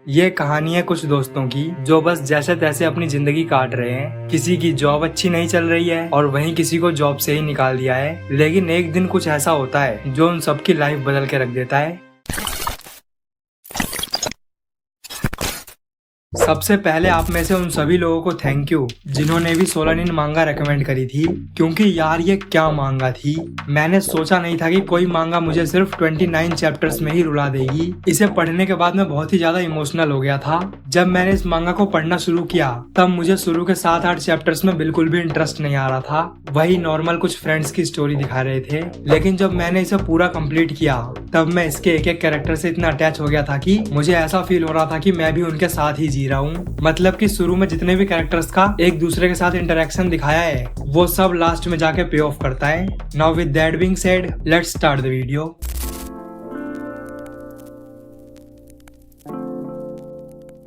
ये कहानी है कुछ दोस्तों की जो बस जैसे तैसे अपनी जिंदगी काट रहे हैं। किसी की जॉब अच्छी नहीं चल रही है और वहीं किसी को जॉब से ही निकाल दिया है। लेकिन एक दिन कुछ ऐसा होता है जो उन सबकी लाइफ बदल के रख देता है। सबसे पहले आप में से उन सभी लोगों को थैंक यू जिन्होंने भी 16 नीन मांगा रेकमेंड करी थी, क्योंकि यार ये क्या मांगा थी। मैंने सोचा नहीं था कि कोई मांगा मुझे सिर्फ 29 चैप्टर्स में ही रुला देगी। इसे पढ़ने के बाद मैं बहुत ही ज्यादा इमोशनल हो गया था। जब मैंने इस मांगा को पढ़ना शुरू किया तब मुझे शुरू के 7-8 चैप्टर्स में बिल्कुल भी इंटरेस्ट नहीं आ रहा था। वही नॉर्मल कुछ फ्रेंड्स की स्टोरी दिखा रहे थे। लेकिन जब मैंने इसे पूरा कंप्लीट किया तब मैं इसके एक एक कैरेक्टर से इतना अटैच हो गया था कि मुझे ऐसा फील हो रहा था कि मैं भी उनके साथ ही जी रहा हूँ। मतलब कि शुरू में जितने भी कैरेक्टर्स का एक दूसरे के साथ इंटरेक्शन दिखाया है वो सब लास्ट में जाके पे ऑफ करता है। Now with that being said, let's start the video.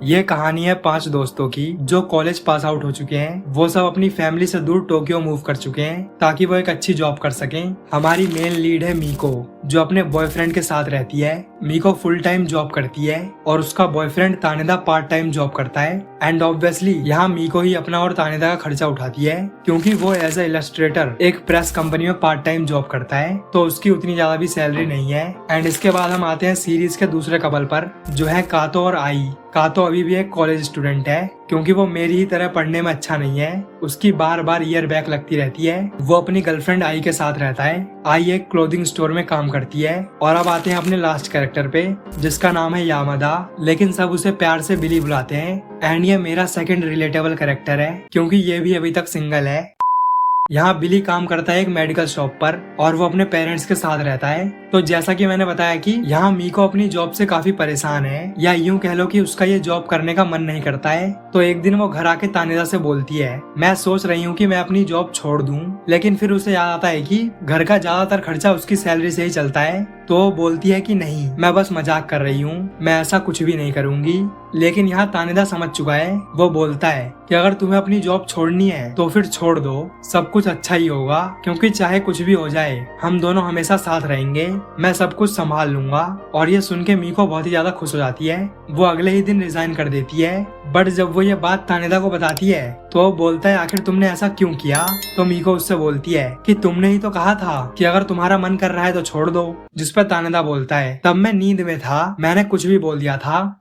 ये कहानी है 5 दोस्तों की जो कॉलेज पास आउट हो चुके हैं। वो सब अपनी फैमिली से दूर टोक्यो मूव कर चुके हैं ताकि वो एक अच्छी जॉब कर सकें। हमारी मेन लीड है मीको जो अपने बॉयफ्रेंड के साथ रहती है। मीको फुल टाइम जॉब करती है और उसका बॉयफ्रेंड तानेदा पार्ट टाइम जॉब करता है। एंड ऑब्वियसली यहाँ मीको ही अपना और तानेदा का खर्चा उठाती है क्योंकि वो एज ए इलस्ट्रेटर एक प्रेस कंपनी में पार्ट टाइम जॉब करता है, तो उसकी उतनी ज्यादा भी सैलरी नहीं है। एंड इसके बाद हम आते हैं सीरीज के दूसरे कपल पर जो है कातो और आई। कातो अभी भी एक कॉलेज स्टूडेंट है क्योंकि वो मेरी ही तरह पढ़ने में अच्छा नहीं है। उसकी बार बार ईयर बैक लगती रहती है। वो अपनी गर्लफ्रेंड आई के साथ रहता है। आई एक क्लोथिंग स्टोर में काम करती है। और अब आते हैं अपने लास्ट कैरेक्टर पे जिसका नाम है यामादा, लेकिन सब उसे प्यार से बिली बुलाते हैं। एंड ये मेरा सेकंड रिलेटेबल कैरेक्टर है क्योंकि ये भी अभी तक सिंगल है। यहाँ बिली काम करता है एक मेडिकल शॉप पर और वो अपने पेरेंट्स के साथ रहता है। तो जैसा कि मैंने बताया कि यहाँ मीको अपनी जॉब से काफी परेशान है, या यूँ कह लो कि उसका ये जॉब करने का मन नहीं करता है। तो एक दिन वो घर आके तानेदा से बोलती है मैं सोच रही हूँ कि मैं अपनी जॉब छोड़ दूँ, लेकिन फिर उसे याद आता है कि घर का ज्यादातर खर्चा उसकी सैलरी से ही चलता है। तो वो बोलती है कि नहीं, मैं बस मजाक कर रही हूँ, मैं ऐसा कुछ भी नहीं करूँगी। लेकिन यहाँ तानेदा समझ चुका है। वो बोलता है कि अगर तुम्हें अपनी जॉब छोड़नी है तो फिर छोड़ दो, सब कुछ अच्छा ही होगा, क्योंकि चाहे कुछ भी हो जाए हम दोनों हमेशा साथ रहेंगे, मैं सब कुछ संभाल लूंगा। और ये सुन के मीको बहुत ही ज्यादा खुश हो जाती है। वो अगले ही दिन रिजाइन कर देती है। बट जब वो ये बात तानेदा को बताती है तो वो बोलता है आखिर तुमने ऐसा क्यों किया। तो मीको उससे बोलती है कि तुमने ही तो कहा था कि अगर तुम्हारा मन कर रहा है तो छोड़ दो। जिस पर तानेदा बोलता है तब मैं नींद में था, मैंने कुछ भी बोल दिया था।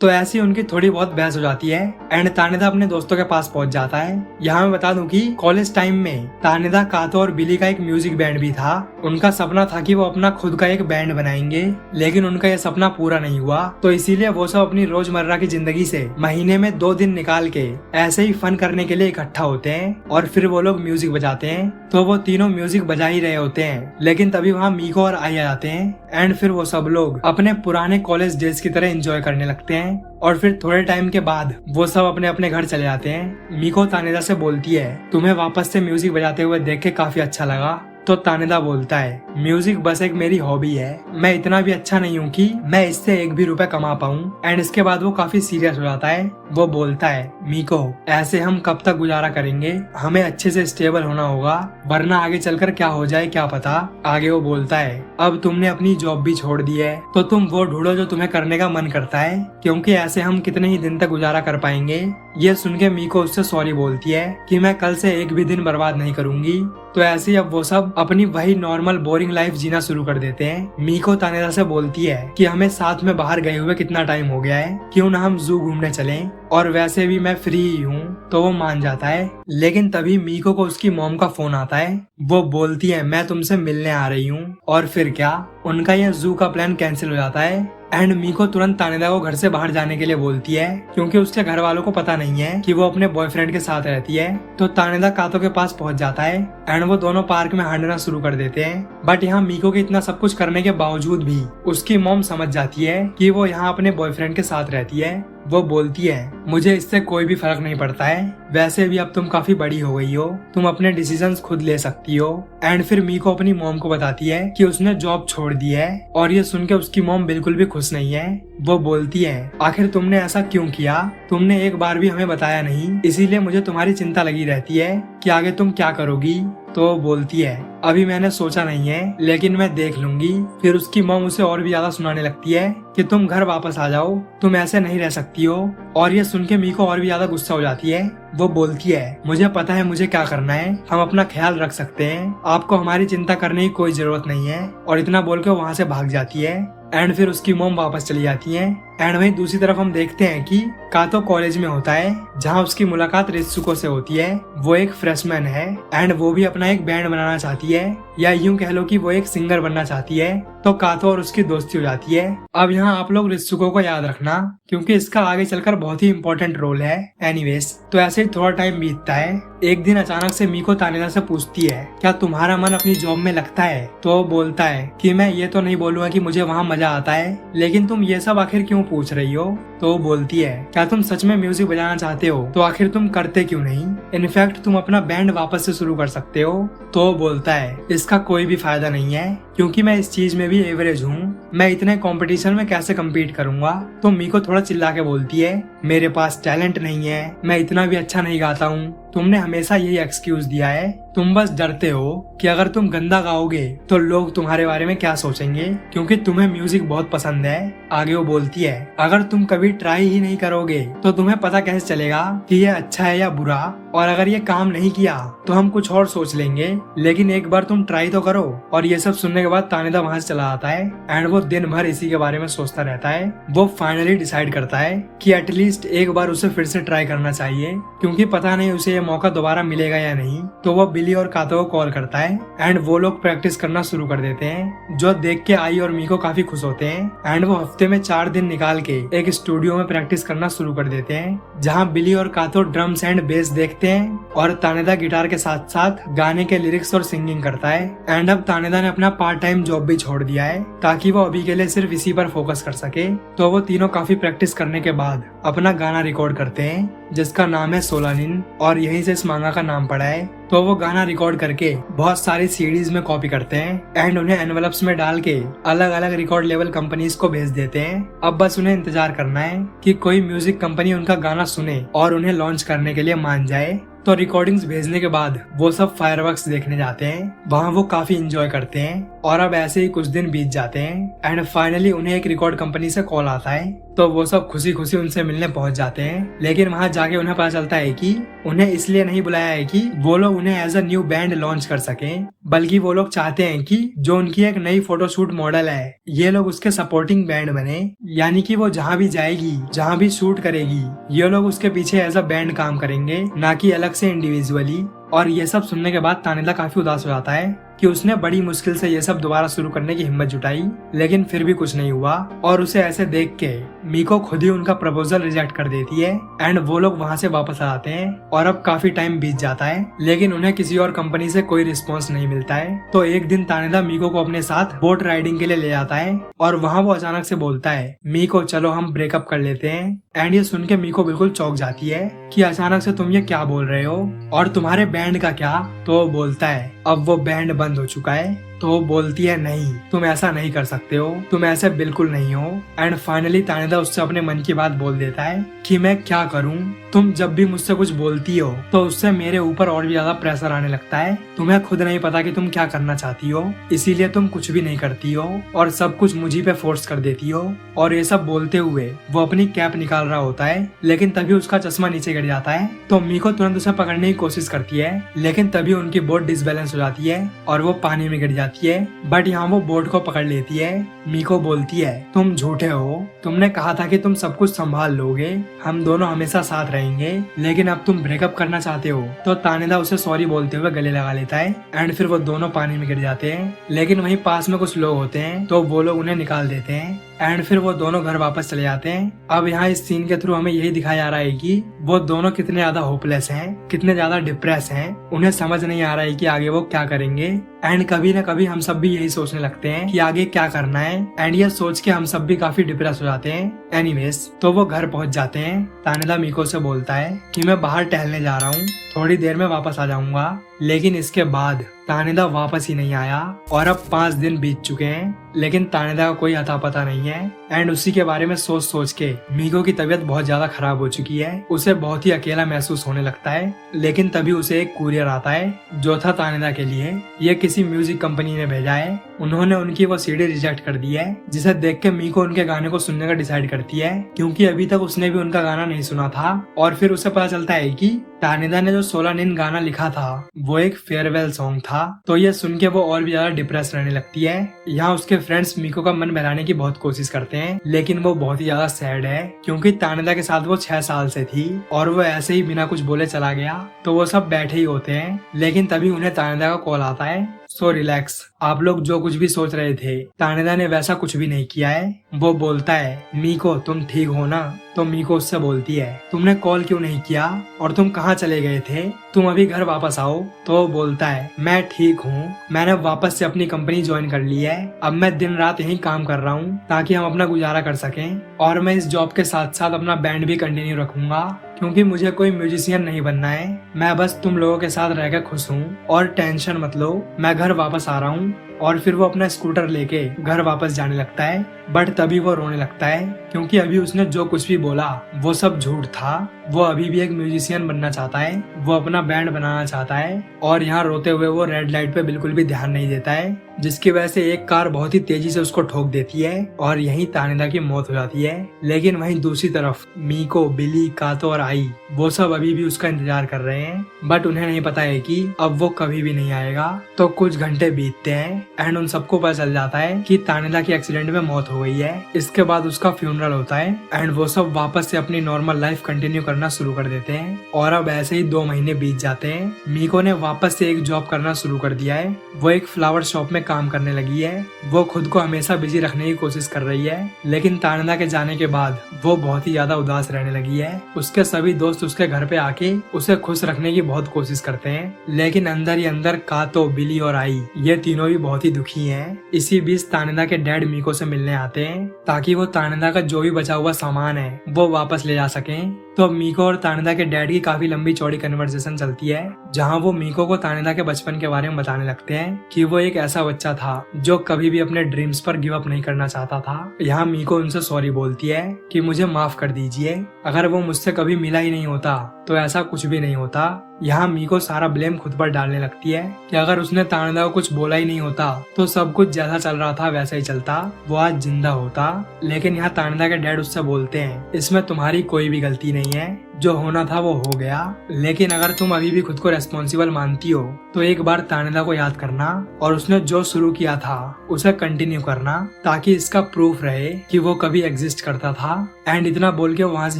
तो ऐसी उनकी थोड़ी बहुत बहस हो जाती है एंड तानेदा अपने दोस्तों के पास पहुंच जाता है। यहाँ मैं बता दूं कि कॉलेज टाइम में तानेदा, कातो और बिली का एक म्यूजिक बैंड भी था। उनका सपना था कि वो अपना खुद का एक बैंड बनाएंगे, लेकिन उनका ये सपना पूरा नहीं हुआ। तो इसीलिए वो सब अपनी रोजमर्रा की जिंदगी से महीने में 2 दिन निकाल के ऐसे ही फन करने के लिए इकट्ठा होते हैं और फिर वो लोग म्यूजिक बजाते हैं। तो वो तीनों म्यूजिक बजा ही रहे होते हैं, लेकिन तभी वहाँ मीको और आई आ जाते हैं एंड फिर वो सब लोग अपने पुराने कॉलेज डेज की तरह एंजॉय करने लगते हैं। और फिर थोड़े टाइम के बाद वो सब अपने अपने घर चले जाते हैं। मीको तानेदा से बोलती है तुम्हें वापस से म्यूजिक बजाते हुए देख के काफी अच्छा लगा। तो तानेदा बोलता है म्यूजिक बस एक मेरी हॉबी है, मैं इतना भी अच्छा नहीं हूँ कि मैं इससे 1 भी रुपए कमा पाऊँ। एंड इसके बाद वो काफी सीरियस हो जाता है। वो बोलता है मीको ऐसे हम कब तक गुजारा करेंगे, हमें अच्छे से स्टेबल होना होगा, वरना आगे चलकर क्या हो जाए क्या पता। आगे वो बोलता है अब तुमने अपनी जॉब भी छोड़ दी है तो तुम वो ढूंढो जो तुम्हें करने का मन करता है, क्योंकि ऐसे हम कितने ही दिन तक गुजारा कर पाएंगे। ये सुन के मीको उससे सॉरी बोलती है कि मैं कल से 1 भी दिन बर्बाद नहीं करूंगी। तो ऐसे ही अब वो सब अपनी वही नॉर्मल बोरिंग लाइफ जीना शुरू कर देते हैं। मीको तानेदा से बोलती है कि हमें साथ में बाहर गए हुए कितना टाइम हो गया है, क्यों ना हम जू घूमने चलें, और वैसे भी मैं फ्री ही हूँ। तो वो मान जाता है। लेकिन तभी मीको को उसकी मॉम का फोन आता है। वो बोलती है मैं तुमसे मिलने आ रही हूँ। और फिर क्या, उनका यह जू का प्लान कैंसिल हो जाता है। एंड मीको तुरंत तानेदा को घर से बाहर जाने के लिए बोलती है क्योंकि उसके घर वालों को पता नहीं है कि वो अपने बॉयफ्रेंड के साथ रहती है। तो तानेदा कातो के पास पहुंच जाता है एंड वो दोनों पार्क में हांडना शुरू कर देते हैं। बट यहाँ मीको के इतना सब कुछ करने के बावजूद भी उसकी मॉम समझ जाती है कि वो यहाँ अपने बॉयफ्रेंड के साथ रहती है। वो बोलती है मुझे इससे कोई भी फर्क नहीं पड़ता है, वैसे भी अब तुम काफी बड़ी हो गई हो, तुम अपने डिसीजंस खुद ले सकती हो। एंड फिर मीको अपनी मॉम को बताती है कि उसने जॉब छोड़ दी है और ये सुन के उसकी मॉम बिल्कुल भी खुश नहीं है। वो बोलती है आखिर तुमने ऐसा क्यों किया, तुमने एक बार भी हमें बताया नहीं, इसीलिए मुझे तुम्हारी चिंता लगी रहती है कि आगे तुम क्या करोगी। तो वो बोलती है अभी मैंने सोचा नहीं है, लेकिन मैं देख लूंगी। फिर उसकी मॉम उसे और भी ज्यादा सुनाने लगती है कि तुम घर वापस आ जाओ, तुम ऐसे नहीं रह सकती हो। और ये सुन के मीको और भी ज्यादा गुस्सा हो जाती है। वो बोलती है मुझे पता है मुझे क्या करना है, हम अपना ख्याल रख सकते हैं, आपको हमारी चिंता करने की कोई जरूरत नहीं है। और इतना बोल के वहाँ से भाग जाती है। एंड फिर उसकी मोम वापस चली जाती है। एंड वहीं दूसरी तरफ हम देखते हैं कि कातो कॉलेज में होता है, जहाँ उसकी मुलाकात रित्सुको से होती है। वो एक फ्रेशमैन है एंड वो भी अपना एक बैंड बनाना चाहती है, या यूं कह लो कि वो एक सिंगर बनना चाहती है। तो कातो और उसकी दोस्ती हो जाती है। अब यहाँ आप लोग रित्सुको को याद रखना, क्योंकि इसका आगे चलकर बहुत ही इंपॉर्टेंट रोल है। एनीवेज, तो ऐसे ही थोड़ा टाइम बीतता है। एक दिन अचानक से मीको तानेदा से पूछती है क्या तुम्हारा मन अपनी जॉब में लगता है? तो वो बोलता है कि मैं ये तो नहीं बोलूंगा कि मुझे वहाँ मजा आता है, लेकिन तुम ये सब आखिर क्यों पूछ रही हो? तो वो बोलती है क्या तुम सच में म्यूजिक बजाना चाहते हो तो आखिर तुम करते क्यों नहीं? इनफैक्ट तुम अपना बैंड वापस से शुरू कर सकते हो। तो वो बोलता है इसका कोई भी फायदा नहीं है, क्योंकि मैं इस चीज में भी एवरेज हूँ, मैं इतने कंपटीशन में कैसे कम्पीट करूंगा। तो मीको थोड़ा चिल्ला के बोलती है मेरे पास टैलेंट नहीं है, मैं इतना भी अच्छा नहीं गाता हूँ, तुमने हमेशा यही एक्सक्यूज दिया है, तुम बस डरते हो कि अगर तुम गंदा गाओगे तो लोग तुम्हारे बारे में क्या सोचेंगे, क्योंकि तुम्हें म्यूजिक बहुत पसंद है। आगे वो बोलती है अगर तुम कभी ट्राई ही नहीं करोगे तो तुम्हें पता कैसे चलेगा कि ये अच्छा है या बुरा, और अगर ये काम नहीं किया तो हम कुछ और सोच लेंगे, लेकिन एक बार तुम ट्राई तो करो। और ये सब सुनने के बाद तानेदा वहाँ से चला आता है एंड वो दिन भर इसी के बारे में सोचता रहता है। वो फाइनली डिसाइड करता है कि एटलीस्ट एक बार उसे फिर से ट्राई करना चाहिए, क्योंकि पता नहीं उसे ये मौका दोबारा मिलेगा या नहीं। तो वो बिली और कातो को कॉल करता है एंड वो लोग प्रैक्टिस करना शुरू कर देते हैं, जो देख के आई और मीको काफी खुश होते हैं। एंड वो हफ्ते में 4 दिन निकाल के एक स्टूडियो में प्रैक्टिस करना शुरू कर देते हैं, जहाँ बिली और कातो ड्रम्स एंड बेस देखते हैं और तानेदा गिटार के साथ साथ गाने के लिरिक्स और सिंगिंग करता है। एंड अब तानेदा ने अपना पार्ट टाइम जॉब भी छोड़ दिया है ताकि वो अभी के लिए सिर्फ इसी पर फोकस कर सके। तो वो तीनों काफी प्रैक्टिस करने के बाद अपना गाना रिकॉर्ड करते हैं, जिसका नाम है सोलानिन, और यहीं से इस मांगा का नाम पड़ा है। तो वो गाना रिकॉर्ड करके बहुत सारी सीडीज में कॉपी करते हैं एंड उन्हें एनवेलप्स में डाल के अलग अलग रिकॉर्ड लेवल कंपनीज को भेज देते हैं। अब बस उन्हें इंतजार करना है कि कोई म्यूजिक कंपनी उनका गाना सुने और उन्हें लॉन्च करने के लिए मान जाए। तो रिकॉर्डिंग्स भेजने के बाद वो सब फायरवर्क्स देखने जाते हैं, वहाँ वो काफी एंजॉय करते हैं। और अब ऐसे ही कुछ दिन बीत जाते हैं एंड फाइनली उन्हें एक रिकॉर्ड कंपनी से कॉल आता है। तो वो सब खुशी खुशी उनसे मिलने पहुंच जाते हैं, लेकिन वहाँ जाके उन्हें पता चलता है कि उन्हें इसलिए नहीं बुलाया है कि वो लोग उन्हें as a new band launch कर सकें, बल्कि वो लोग चाहते हैं कि जो उनकी एक नई फोटोशूट मॉडल है ये लोग उसके सपोर्टिंग बैंड बने, यानी कि वो जहाँ भी जाएगी, जहाँ भी शूट करेगी, ये लोग उसके पीछे एज अ बैंड काम करेंगे, ना कि अलग से इंडिविजुअली। और ये सब सुनने के बाद तानेदा काफी उदास हो जाता है कि उसने बड़ी मुश्किल से ये सब दोबारा शुरू करने की हिम्मत जुटाई, लेकिन फिर भी कुछ नहीं हुआ। और उसे ऐसे देख के मीको खुद ही उनका प्रपोजल रिजेक्ट कर देती है एंड वो लोग वहाँ से वापस आ जाते हैं। और अब काफी टाइम बीत जाता है, लेकिन उन्हें किसी और कंपनी से कोई रिस्पॉन्स नहीं मिलता है। तो एक दिन तानेदा मीको को अपने साथ बोट राइडिंग के लिए ले जाता है और वहाँ वो अचानक से बोलता है मीको चलो हम ब्रेकअप कर लेते हैं। एंड ये सुन के मीको बिल्कुल चौंक जाती है कि अचानक से तुम ये क्या बोल रहे हो, और तुम्हारे बैंड का क्या? तो वो बोलता है अब वो बैंड बंद हो चुका है। तो वो बोलती है नहीं, तुम ऐसा नहीं कर सकते हो, तुम ऐसे बिल्कुल नहीं हो। एंड फाइनली तानेदा उससे अपने मन की बात बोल देता है कि मैं क्या करूं, तुम जब भी मुझसे कुछ बोलती हो तो उससे मेरे ऊपर और भी ज्यादा प्रेशर आने लगता है। तुम्हें खुद नहीं पता कि तुम क्या करना चाहती हो, इसीलिए तुम कुछ भी नहीं करती हो और सब कुछ मुझी पे फोर्स कर देती हो। और ये सब बोलते हुए वो अपनी कैप निकाल रहा होता है, लेकिन तभी उसका चश्मा नीचे गिर जाता है। तो मीको तुरंत उसे पकड़ने की कोशिश करती है, लेकिन तभी उनकी बोट डिसबैलेंस हो जाती है और वो पानी में गिर जाती है। बट यहाँ वो बोट को पकड़ लेती है। मीको बोलती है तुम झूठे हो, तुमने कहा था कि तुम सब कुछ संभाल लोगे, हम दोनों हमेशा साथ रहेंगे, लेकिन अब तुम ब्रेकअप करना चाहते हो। तो तानेदा उसे सॉरी बोलते हुए गले लगा लेता है एंड फिर वो दोनों पानी में गिर जाते हैं। लेकिन वहीं पास में कुछ लोग होते हैं, तो वो लोग उन्हें निकाल देते हैं एंड फिर वो दोनों घर वापस चले जाते हैं। अब यहाँ इस सीन के थ्रू हमें यही दिखाया जा रहा है कि वो दोनों कितने ज्यादा होपलेस हैं, कितने ज्यादा डिप्रेस हैं, उन्हें समझ नहीं आ रहा है कि आगे वो क्या करेंगे। एंड कभी न कभी हम सब भी यही सोचने लगते हैं कि आगे क्या करना है, एंड ये सोच के हम सब भी काफी डिप्रेस हो जाते हैं। एनीवेज, तो वो घर पहुंच जाते हैं। तानेदा मीको से बोलता है कि मैं बाहर टहलने जा रहा हूँ, थोड़ी देर में वापस आ जाऊंगा। लेकिन इसके बाद तानेदा वापस ही नहीं आया और अब 5 दिन बीत चुके हैं, लेकिन तानेदा का कोई अता पता नहीं है। एंड उसी के बारे में सोच सोच के मीको की तबीयत बहुत ज्यादा खराब हो चुकी है। उसे बहुत ही अकेला महसूस होने लगता है। लेकिन तभी उसे एक कुरियर आता है जो था तानेदा के लिए। ये किसी म्यूजिक कंपनी ने भेजा है। उन्होंने उनकी वो सीडी रिजेक्ट कर दी है, जिसे देख के मीको उनके गाने को सुनने का डिसाइड करती है, क्योंकि अभी तक उसने भी उनका गाना नहीं सुना था। और फिर उसे पता चलता है कि तानेदा ने जो 16 नीन गाना लिखा था वो एक फेयरवेल सॉन्ग था। तो ये सुन के वो और भी ज्यादा डिप्रेस रहने लगती है। यहाँ उसके फ्रेंड्स मीको का मन बहलाने की बहुत कोशिश करते हैं, लेकिन वो बहुत ही ज्यादा सैड है, क्योंकि तानेदा के साथ वो 6 साल से थी और वो ऐसे ही बिना कुछ बोले चला गया। तो वो सब बैठे ही होते हैं, लेकिन तभी उन्हें तानेदा का कॉल आता है। सो रिलैक्स, आप लोग जो कुछ भी सोच रहे थे तानेदा ने वैसा कुछ भी नहीं किया है। वो बोलता है मीको तुम ठीक हो ना? तो मीको उससे बोलती है तुमने कॉल क्यों नहीं किया और तुम कहाँ चले गए थे? तुम अभी घर वापस आओ। तो वो बोलता है मैं ठीक हूँ, मैंने वापस से अपनी कंपनी ज्वाइन कर ली है। अब मैं दिन रात यही काम कर रहा हूँ ताकि हम अपना गुजारा कर सकें, और मैं इस जॉब के साथ साथ अपना बैंड भी कंटिन्यू रखूंगा, क्योंकि मुझे कोई म्यूजिशियन नहीं बनना है। मैं बस तुम लोगों के साथ रहकर खुश हूँ और टेंशन मत लो, मैं घर वापस आ रहा हूँ। और फिर वो अपना स्कूटर लेके घर वापस जाने लगता है। बट तभी वो रोने लगता है, क्योंकि अभी उसने जो कुछ भी बोला वो सब झूठ था। वो अभी भी एक म्यूजिशियन बनना चाहता है, वो अपना बैंड बनाना चाहता है। और यहाँ रोते हुए वो रेड लाइट पे बिल्कुल भी ध्यान नहीं देता है, जिसकी वजह से एक कार बहुत ही तेजी से उसको ठोक देती है और यहीं तानेदा की मौत हो जाती है। लेकिन वहीं दूसरी तरफ मीको, बिली, कातो और आई वो सब अभी भी उसका इंतजार कर रहे हैं, बट उन्हें नहीं पता है कि अब वो कभी भी नहीं आएगा। तो कुछ घंटे बीतते हैं एंड उन सबको पता चल जाता है कि तानेदा की एक्सीडेंट में मौत हो गई है। इसके बाद उसका फ्यूनरल होता है एंड वो सब वापस से अपनी नॉर्मल लाइफ कंटिन्यू करना शुरू कर देते हैं। और अब ऐसे ही 2 महीने बीत जाते हैं। मीको ने वापस से एक जॉब करना शुरू कर दिया है। वो एक फ्लावर शॉप में काम करने लगी है। वो खुद को हमेशा बिजी रखने की कोशिश कर रही है, लेकिन तानेदा के जाने के बाद वो बहुत ही ज्यादा उदास रहने लगी है। उसके सभी दोस्त उसके घर पे आके उसे खुश रखने की बहुत कोशिश करते हैं, लेकिन अंदर ही अंदर कातो, बिली और आई ये तीनों भी बहुत ही दुखी हैं। इसी बीच तानेदा के डैड मीको से मिलने आते हैं ताकि वो तानेदा का जो भी बचा हुआ सामान है वो वापस ले जा सकें। तो मीको और तानेदा के डैड की काफी लंबी चौड़ी कन्वर्सेशन चलती है, जहाँ वो मीको को तानेदा के बचपन के बारे में बताने लगते हैं कि वो एक ऐसा बच्चा था जो कभी भी अपने ड्रीम्स पर गिव अप नहीं करना चाहता था। यहाँ मीको उनसे सॉरी बोलती है कि मुझे माफ कर दीजिए, अगर वो मुझसे कभी मिला ही नहीं होता तो ऐसा कुछ भी नहीं होता। यहाँ मीको सारा ब्लेम खुद पर डालने लगती है कि अगर उसने तानेदा को कुछ बोला ही नहीं होता तो सब कुछ जैसा चल रहा था वैसा ही चलता, वो आज जिंदा होता। लेकिन यहाँ तानेदा के डैड उससे बोलते हैं इसमें तुम्हारी कोई भी गलती नहीं है, जो होना था वो हो गया। लेकिन अगर तुम अभी भी खुद को रेस्पॉन्सिबल मानती हो तो एक बार तानेदा को याद करना और उसने जो शुरू किया था उसे कंटिन्यू करना, ताकि इसका प्रूफ रहे कि वो कभी एग्जिस्ट करता था। एंड इतना बोल के वहाँ से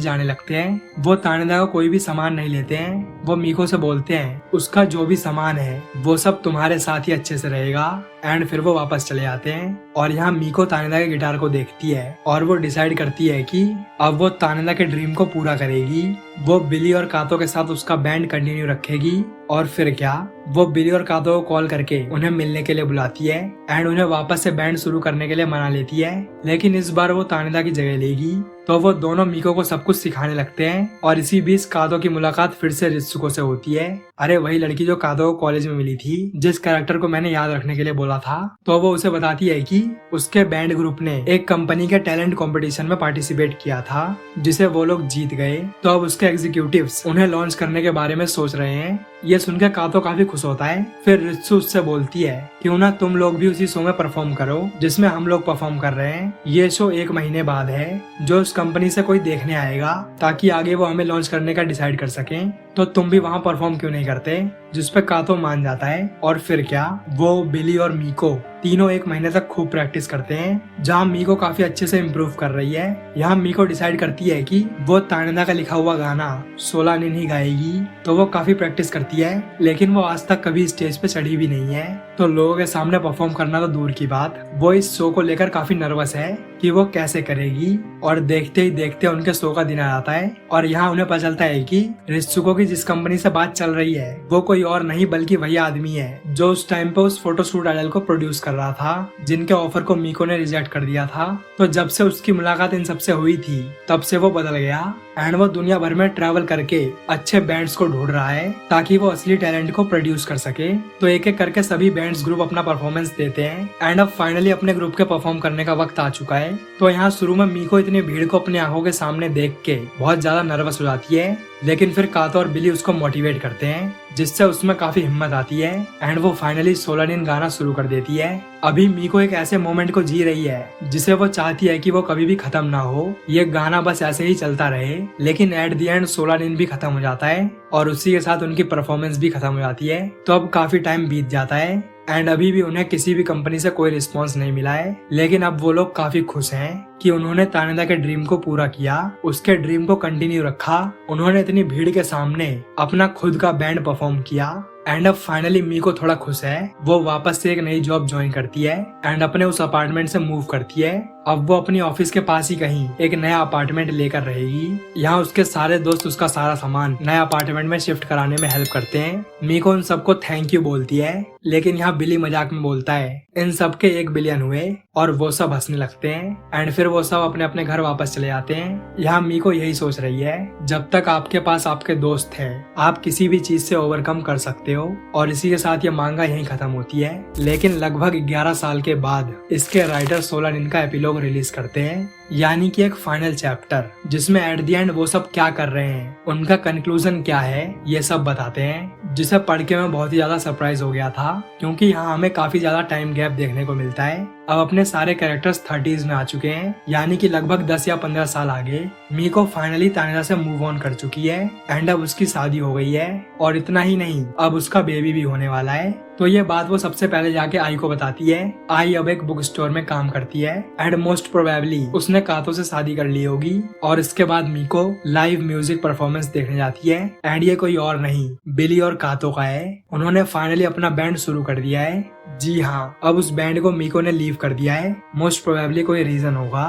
जाने लगते हैं। वो तानेदा को कोई भी सामान नहीं लेते हैं। वो मीको से बोलते हैं उसका जो भी सामान है वो सब तुम्हारे साथ ही अच्छे से रहेगा। एंड फिर वो वापस चले जाते हैं। और यहाँ मीको तानेदा के गिटार को देखती है और वो डिसाइड करती है कि अब वो तानेदा के ड्रीम को पूरा करेगी। वो बिली और कातो के साथ उसका बैंड कंटिन्यू रखेगी। और फिर क्या, वो बिली और कातो को कॉल करके उन्हें मिलने के लिए बुलाती है एंड उन्हें वापस से बैंड शुरू करने के लिए मना लेती है। लेकिन इस बार वो तानेदा की जगह लेगी। तो वो दोनों मीको को सब कुछ सिखाने लगते हैं। और इसी बीच कातो की मुलाकात फिर से रित्सुको से होती है। अरे वही लड़की जो कातो को कॉलेज में मिली थी, जिस कैरेक्टर को मैंने याद रखने के लिए बोला था। तो वो उसे बताती है कि उसके बैंड ग्रुप ने एक कंपनी के टैलेंट कंपटीशन में पार्टिसिपेट किया था, जिसे वो लोग जीत गए। तो अब उसके एग्जीक्यूटिव्स उन्हें लॉन्च करने के बारे में सोच रहे हैं। ये सुनकर कातो काफी खुश होता है। फिर रित्सु उससे बोलती है क्यों ना तुम लोग भी उसी शो में परफॉर्म करो जिसमें हम लोग परफॉर्म कर रहे हैं। ये शो 1 महीने बाद है, जो उस कंपनी से कोई देखने आएगा ताकि आगे वो हमें लॉन्च करने का डिसाइड कर सकें। तो तुम भी वहाँ परफॉर्म क्यों नहीं करते? जिस पे कातो मान जाता है। और फिर क्या, वो, बिली और मीको तीनों 1 महीने तक खूब प्रैक्टिस करते हैं, जहाँ मीको काफी अच्छे से इम्प्रूव कर रही है। यहाँ मीको डिसाइड करती है कि वो तानेदा का लिखा हुआ गाना 16 नीन ही गाएगी। तो वो काफी प्रैक्टिस करती है, लेकिन वो आज तक कभी स्टेज पे चढ़ी भी नहीं है। तो लोगों के सामने परफॉर्म करना तो दूर की बात, वो इस शो को लेकर काफी नर्वस है कि वो कैसे करेगी। और देखते ही देखते उनके शो का दिन आ जाता है। और यहाँ उन्हें पता चलता है कि रित्सुको की जिस कंपनी से बात चल रही है वो कोई और नहीं बल्कि वही आदमी है जो उस टाइम पे उस फोटोशूट आइडल को प्रोड्यूस कर रहा था, जिनके ऑफर को मीको ने रिजेक्ट कर दिया था। तो जब से उसकी मुलाकात इन सबसे हुई थी तब से वो बदल गया। एंड वो दुनिया भर में ट्रैवल करके अच्छे बैंड्स को ढूंढ रहा है ताकि वो असली टैलेंट को प्रोड्यूस कर सके। तो एक एक करके सभी बैंड्स ग्रुप अपना परफॉर्मेंस देते हैं एंड अब फाइनली अपने ग्रुप के परफॉर्म करने का वक्त आ चुका है। तो यहाँ शुरू में मीको इतनी भीड़ को अपनी आंखों के सामने देख के बहुत ज्यादा नर्वस हो जाती है, लेकिन फिर कातो और बिली उसको मोटिवेट करते हैं जिससे उसमें काफी हिम्मत आती है एंड वो फाइनली सोलानिन गाना शुरू कर देती है। अभी मीको एक ऐसे मोमेंट को जी रही है जिसे वो चाहती है कि वो कभी भी खत्म ना हो, ये गाना बस ऐसे ही चलता रहे। लेकिन एट द एंड सोलानिन भी खत्म हो जाता है और उसी के साथ उनकी परफॉर्मेंस भी खत्म हो जाती है। तो अब काफी टाइम बीत जाता है एंड अभी भी उन्हें किसी भी कंपनी से कोई रिस्पांस नहीं मिला है, लेकिन अब वो लोग काफी खुश हैं कि उन्होंने तानेदा के ड्रीम को पूरा किया, उसके ड्रीम को कंटिन्यू रखा। उन्होंने इतनी भीड़ के सामने अपना खुद का बैंड परफॉर्म किया एंड अब फाइनली मीको थोड़ा खुश है। वो वापस से एक नई जॉब ज्वाइन करती है एंड अपने उस अपार्टमेंट से मूव करती है। अब वो अपनी ऑफिस के पास ही कहीं एक नया अपार्टमेंट लेकर रहेगी। यहाँ उसके सारे दोस्त उसका सारा सामान नया अपार्टमेंट में शिफ्ट कराने में हेल्प करते हैं। मीको उन सबको थैंक यू बोलती है, लेकिन यहाँ बिली मजाक में बोलता है इन सबके 1 बिलियन हुए और वो सब हंसने लगते हैं एंड फिर वो सब अपने अपने घर वापस चले जाते हैं। यहाँ मीको यही सोच रही है जब तक आपके पास आपके दोस्त हैं आप किसी भी चीज से ओवरकम कर सकते हो। और इसी के साथ ये मांगा यहीं खत्म होती है। लेकिन लगभग 11 साल के बाद इसके राइटर सोलानिन का एपिलॉग रिलीज करते हैं, यानी कि एक फाइनल चैप्टर जिसमें एट द एंड वो सब क्या कर रहे हैं, उनका कंक्लूजन क्या है, ये सब बताते हैं, जिसे पढ़ के मैं बहुत ही ज्यादा सरप्राइज हो गया था क्योंकि यहाँ हमें काफी ज्यादा टाइम गैप देखने को मिलता है। अब अपने सारे कैरेक्टर्स 30s में आ चुके हैं, यानी कि लगभग 10 या 15 साल आगे। मीको फाइनली तानेदा से मूव ऑन कर चुकी है एंड अब उसकी शादी हो गई है और इतना ही नहीं अब उसका बेबी भी होने वाला है। तो ये बात वो सबसे पहले जाके आई को बताती है। आई अब एक बुक स्टोर में काम करती है एंड मोस्ट प्रोबेबली उसने कातो से शादी कर ली होगी। और इसके बाद मीको लाइव म्यूजिक परफॉर्मेंस देखने जाती है एंड ये कोई और नहीं बिली और कातो का है। उन्होंने फाइनली अपना बैंड शुरू कर दिया है। जी हाँ, अब उस बैंड को मीको ने लीव कर दिया है। मोस्ट प्रोबेबली कोई रीजन होगा।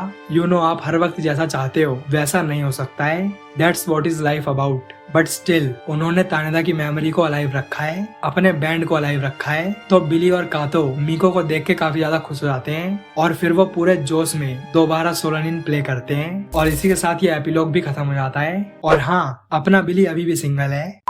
आप हर वक्त जैसा चाहते हो वैसा नहीं हो सकता है। That's what is life about. But still उन्होंने तानेदा की मेमोरी को अलाइव रखा है, अपने बैंड को अलाइव रखा है। तो बिली और कातो मीको को देख के काफी ज्यादा खुश हो जाते हैं और फिर वो पूरे जोश में दोबारा सोलानिन प्ले करते हैं और इसी के साथ ये एपिलॉग भी खत्म हो जाता है। और हाँ, अपना बिली अभी भी सिंगल है।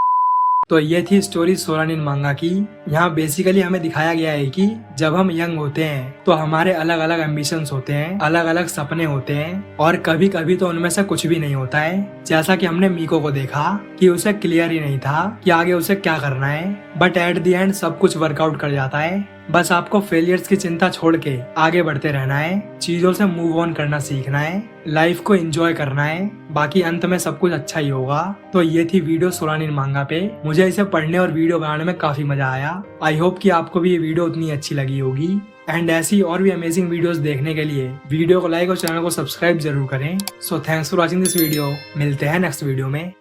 तो ये थी स्टोरी सोलानिन मांगा की। यहाँ बेसिकली हमें दिखाया गया है कि जब हम यंग होते हैं तो हमारे अलग अलग एम्बिशंस होते हैं, अलग अलग सपने होते हैं और कभी कभी तो उनमें से कुछ भी नहीं होता है। जैसा कि हमने मीको को देखा कि उसे क्लियर ही नहीं था कि आगे उसे क्या करना है, बट एट द एंड सब कुछ वर्कआउट कर जाता है। बस आपको फेलियर्स की चिंता छोड़ के आगे बढ़ते रहना है, चीजों से मूव ऑन करना सीखना है, लाइफ को एंजॉय करना है, बाकी अंत में सब कुछ अच्छा ही होगा। तो ये थी वीडियो सोलानिन मांगा पे। मुझे इसे पढ़ने और वीडियो बनाने में काफी मजा आया। आई होप कि आपको भी ये वीडियो उतनी अच्छी लगी होगी एंड ऐसी और भी अमेजिंग वीडियोस देखने के लिए वीडियो को लाइक और चैनल को सब्सक्राइब जरूर करें। So thanks for watching this video. मिलते हैं नेक्स्ट वीडियो में।